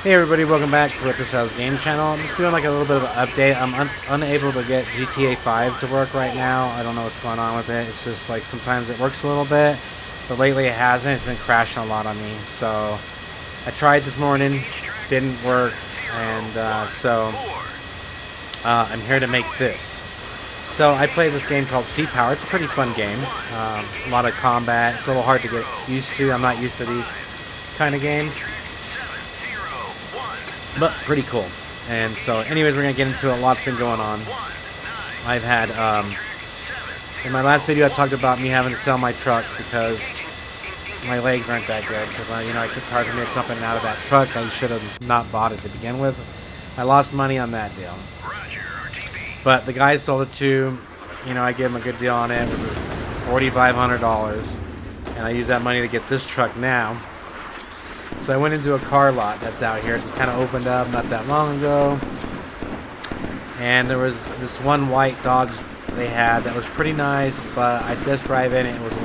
Hey everybody, welcome back to Retrocidal's game channel. I'm just doing like a little bit of an update. I'm unable to get GTA 5 to work right now. I don't know what's going on with it. It's just like sometimes it works a little bit, but lately it hasn't. It's been crashing a lot on me. So I tried this morning, didn't work, and I'm here to make this. So I play this game called Sea Power. It's a pretty fun game. A lot of combat. It's a little hard to get used to. I'm not used to these kind of games. But pretty cool. And so anyways, we're going to get into it. A lot's been going on. I've had, in my last video I talked about me having to sell my truck because my legs aren't that good. Because, it's hard for me to jump in and out of that truck. I should have not bought it to begin with. I lost money on that deal. But the guy sold it to, I gave him a good deal on it. It was $4,500. And I used that money to get this truck now. So I went into a car lot that's out here. It just kind of opened up not that long ago. And there was this one white Dodge they had that was pretty nice, but I test drive in it. It was a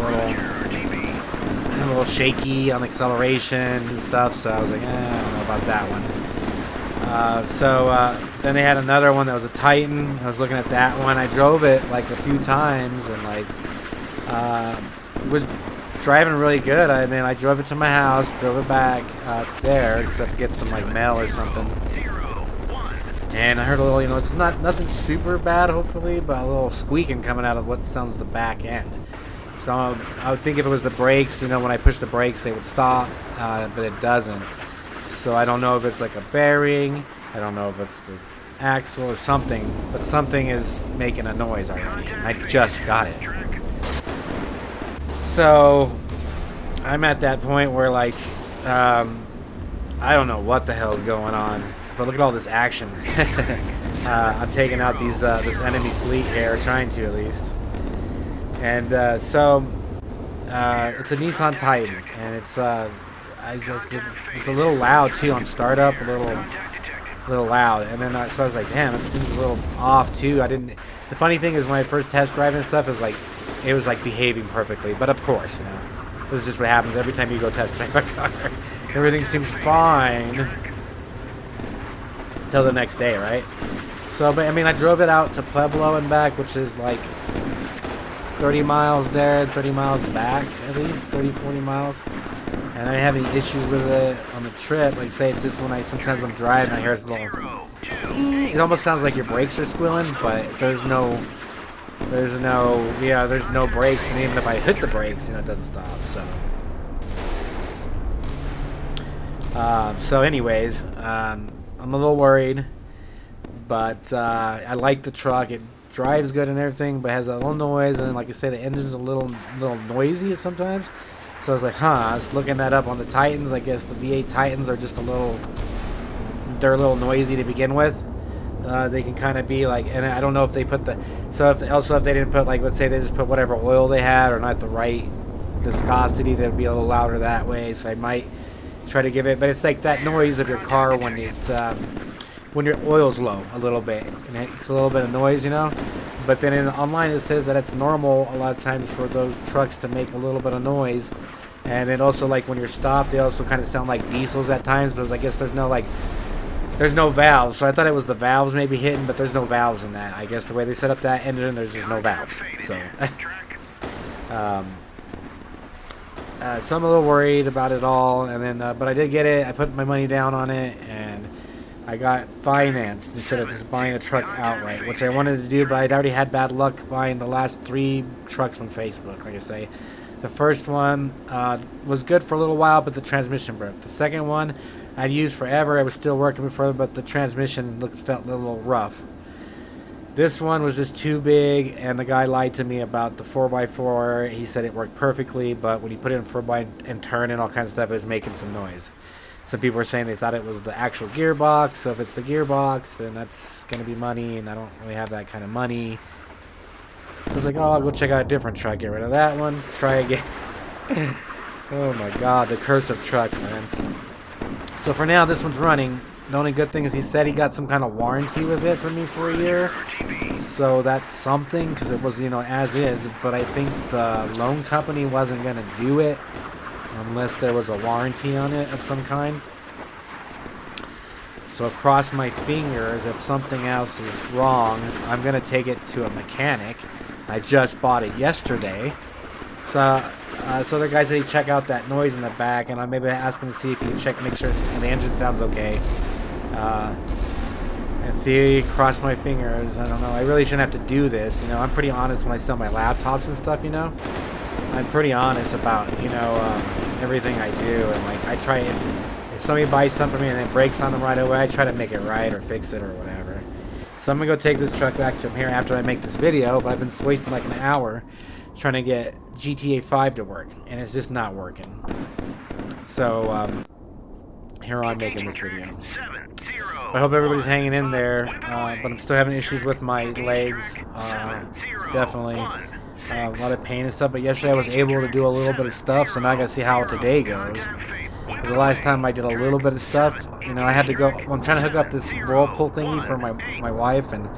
little shaky on acceleration and stuff. So I was like, I don't know about that one. Then they had another one that was a Titan. I was looking at that one. I drove it like a few times and it was driving really good. I mean, I drove it to my house, drove it back there because I have to get some mail or something. And I heard a little, it's nothing super bad, hopefully, but a little squeaking coming out of what sounds the back end. So I would think if it was the brakes, when I push the brakes, they would stop, but it doesn't. So I don't know if it's like a bearing. I don't know if it's the axle or something, but something is making a noise already. I just got it. So I'm at that point where I don't know what the hell is going on, but look at all this action. I'm taking out this enemy fleet here, trying to at least. And it's a Nissan Titan, and it's a little loud too on startup, a little loud. And then so I was like, damn, it seems a little off too. The funny thing is when I first test drive and stuff, it was behaving perfectly, but of course, this is just what happens every time you go test drive a car. Everything seems fine until the next day, right? So, but I mean, I drove it out to Pueblo and back, which is like 30 miles there, 30 miles back, at least 30, 40 miles. And I didn't have any issues with it on the trip. Like, say, it's just sometimes I'm driving, I hear it's a little, it almost sounds like your brakes are squealing, but there's no brakes, and even if I hit the brakes, it doesn't stop. So anyways, I'm a little worried, but I like the truck. It drives good and everything, but has a little noise, and like I say, the engine's a little noisy sometimes. So I was like, I was looking that up on the Titans. I guess the V8 Titans are just they're a little noisy to begin with. They can kind of be and I don't know if they put if they didn't put let's say they just put whatever oil they had or not the right viscosity, they'd be a little louder that way. So I might try to give it, but it's like that noise of your car when your oil's low a little bit, and it's a little bit of noise, But then online it says that it's normal a lot of times for those trucks to make a little bit of noise, and then also when you're stopped, they also kind of sound like diesels at times, because I guess there's no valves, so I thought it was the valves maybe hitting, but there's no valves in that. I guess the way they set up that engine, there's just no valves. So, so I'm a little worried about it all, and then, but I did get it. I put my money down on it, and I got financed instead of just buying a truck outright, which I wanted to do, but I'd already had bad luck buying the last 3 trucks from Facebook, like I say. The first one was good for a little while, but the transmission broke. The second one I'd used forever. I was still working before, but the transmission felt a little rough. This one was just too big, and the guy lied to me about the 4x4. He said it worked perfectly, but when he put it in 4x and turn and all kinds of stuff, it was making some noise. Some people were saying they thought it was the actual gearbox, so if it's the gearbox, then that's going to be money, and I don't really have that kind of money. So I was like, I'll go check out a different truck, get rid of that one, try again. Oh my god, the curse of trucks, man. So for now, this one's running. The only good thing is he said he got some kind of warranty with it for me for a year. So that's something, because it was, as is. But I think the loan company wasn't going to do it unless there was a warranty on it of some kind. So cross my fingers, if something else is wrong, I'm going to take it to a mechanic. I just bought it yesterday. So the guy said he'd check out that noise in the back, and I maybe ask him to see if he can check, make sure the engine sounds okay. And see, cross my fingers. I don't know. I really shouldn't have to do this. You know, I'm pretty honest when I sell my laptops and stuff, you know. I'm pretty honest about, you know, everything I do. And, like, I try, if somebody buys something from me and it breaks on them right away, I try to make it right or fix it or whatever. So I'm going to go take this truck back to here after I make this video, but I've been wasting like an hour trying to get GTA 5 to work, and it's just not working. So, here I'm making this video. I hope everybody's hanging in there, but I'm still having issues with my legs, definitely. A lot of pain and stuff, but yesterday I was able to do a little bit of stuff, so now I gotta see how today goes. Because the last time I did a little bit of stuff, you know, I had to go, I'm trying to hook up this whirlpool thingy for my wife, and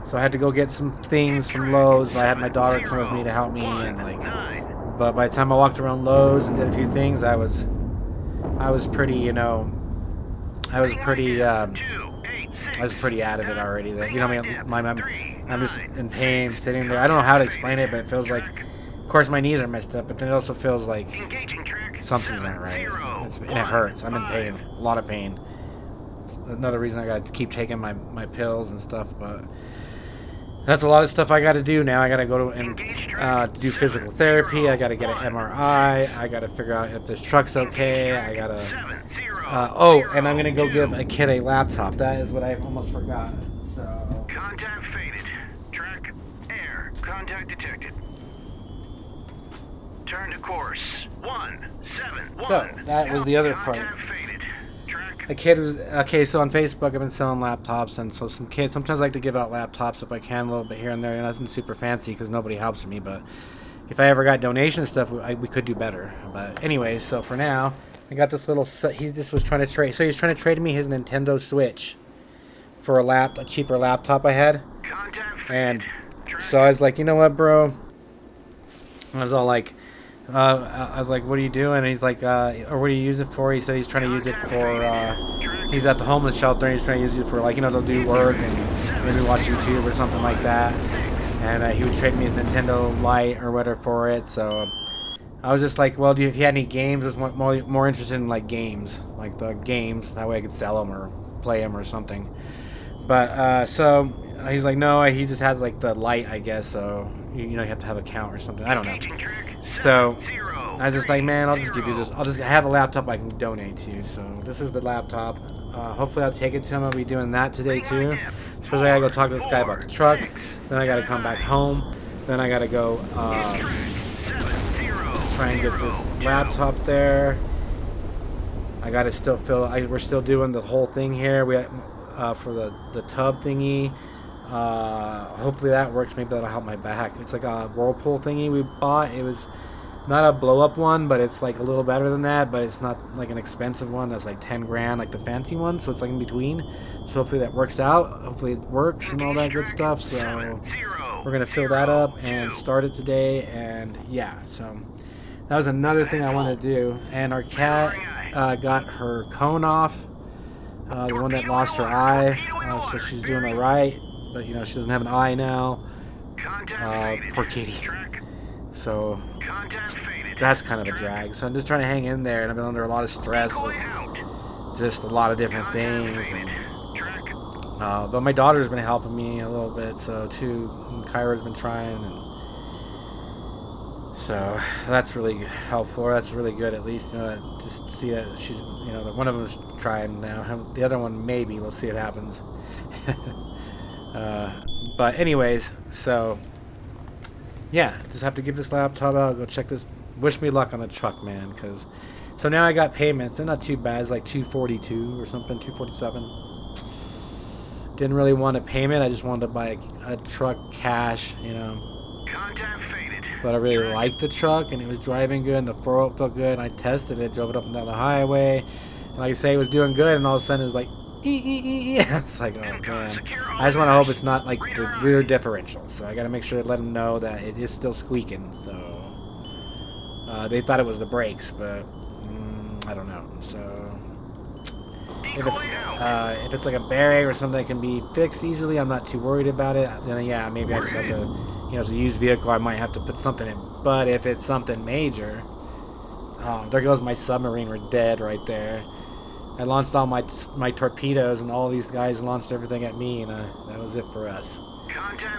so I had to go get some things from Lowe's, but I had my daughter come with me to help me, and like, but by the time I walked around Lowe's and did a few things, I was pretty, you know, I was pretty out of it already. That, you know, I mean, I'm just in pain sitting there. I don't know how to explain it, but it feels like, of course, my knees are messed up, but then it also feels like something's not right. And it hurts. I'm in pain, a lot of pain. It's another reason I got to keep taking my pills and stuff, but that's a lot of stuff I got to do now. I got to go and do physical therapy. I got to get an MRI. I got to figure out if this truck's okay. I got to... oh, and I'm going to go give a kid a laptop. That is what I almost forgot. So... Contact faded. Track air. Contact detected. Turn to course. 171. So, that was the other part. A kid was... Okay, so on Facebook I've been selling laptops, and so some kids... Sometimes I like to give out laptops if I can, a little bit here and there. Nothing super fancy because nobody helps me, but if I ever got donation stuff, we could do better. But anyway, so for now, I got this little... He just was trying to trade... So he's trying to trade me his Nintendo Switch for a cheaper laptop I had. And so I was like, you know what, bro? I was all like... I was like, what are you doing? And he's like, or what do you use it for? He said he's trying to use it for, he's at the homeless shelter, and he's trying to use it for, like, you know, they'll do work and maybe watch YouTube or something like that. And he would trade me his Nintendo Lite or whatever for it. So I was just like, well, if you had any games, I was more interested in, like, games. Like, the games. That way I could sell them or play them or something. But, so he's like, no, he just had, like, the Lite, I guess. So, you know, you have to have an account or something. I don't know. So I was just like, man, I'll just give you this. I'll just have a laptop I can donate to you. So this is the laptop. Hopefully I'll take it to him. I'll be doing that today too. Especially I gotta go talk to this guy about the truck. Then I gotta come back home. Then I gotta go try and get this laptop there. I gotta still we're still doing the whole thing here. We for the tub thingy. Hopefully that works. Maybe that'll help my back. It's like a whirlpool thingy we bought. It was not a blow up one, but it's like a little better than that, but it's not like an expensive one that's like 10 grand like the fancy one, so it's like in between. So hopefully that works out. Hopefully it works and all that good stuff. So we're gonna fill that up and start it today. And yeah, so that was another thing I wanted to do. And our cat got her cone off, the one that lost her eye, so she's doing all right. But, you know, she doesn't have an eye now. Poor kitty. So, that's kind of a drag. So I'm just trying to hang in there, and I've been under a lot of stress with just a lot of different things. And, but my daughter's been helping me a little bit, so, too. And Kyra's been trying. And so, that's really helpful. That's really good, at least. You know, just see that she's, you know, one of them's trying now. The other one, maybe. We'll see what happens. But anyways, so yeah, just have to give this laptop out, go check this. Wish me luck on the truck, man, because so now I got payments. They're not too bad. It's like $242 or something, $247. Didn't really want a payment. I just wanted to buy a truck cash, you know. But I really liked the truck, and it was driving good, and the 4 felt good. And I tested it, drove it up and down the highway, and like I say, it was doing good, and all of a sudden it was like, it's like, oh man. I just want to hope it's not like the rear differential. So I got to make sure to let them know that it is still squeaking. So they thought it was the brakes, but I don't know. So if it's like a barrier or something that can be fixed easily, I'm not too worried about it. Then yeah, maybe I just have to, you know, as a used vehicle, I might have to put something in. But if it's something major, oh, there goes my submarine. We're dead right there. I launched all my torpedoes, and all these guys launched everything at me, and that was it for us.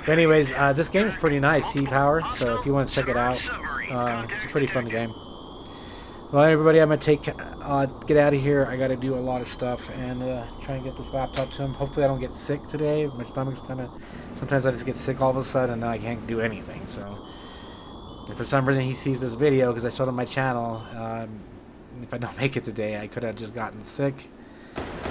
But anyways, this game is pretty nice, Sea Power. So if you want to check it out, it's a pretty fun game. Well, everybody, I'm gonna get out of here. I gotta do a lot of stuff and try and get this laptop to him. Hopefully, I don't get sick today. My stomach's kind of. Sometimes I just get sick all of a sudden, and I can't do anything. So, if for some reason he sees this video because I showed him my channel, if I don't make it today, I could have just gotten sick.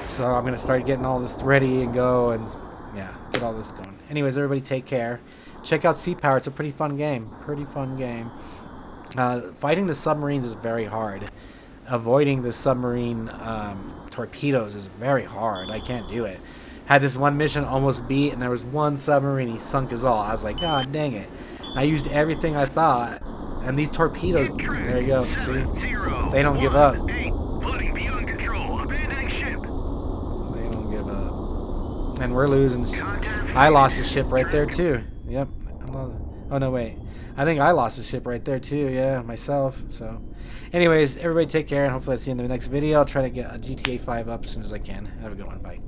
So I'm gonna start getting all this ready and go, and yeah, get all this going. Anyways, everybody, take care. Check out Sea Power. It's a pretty fun game. Fighting the submarines is very hard. Avoiding the submarine torpedoes is very hard. I can't do it. Had this one mission almost beat, and there was one submarine. He sunk his all. I was like, God dang it. I used everything I thought. And these torpedoes, there you go. See? They don't give up. They don't give up. And we're losing. I lost a ship right there, too. Yep. Oh, no, wait. I think I lost a ship right there too, yeah, myself. So, anyways, everybody take care, and hopefully I'll see you in the next video. I'll try to get a GTA 5 up as soon as I can. Have a good one. Bye.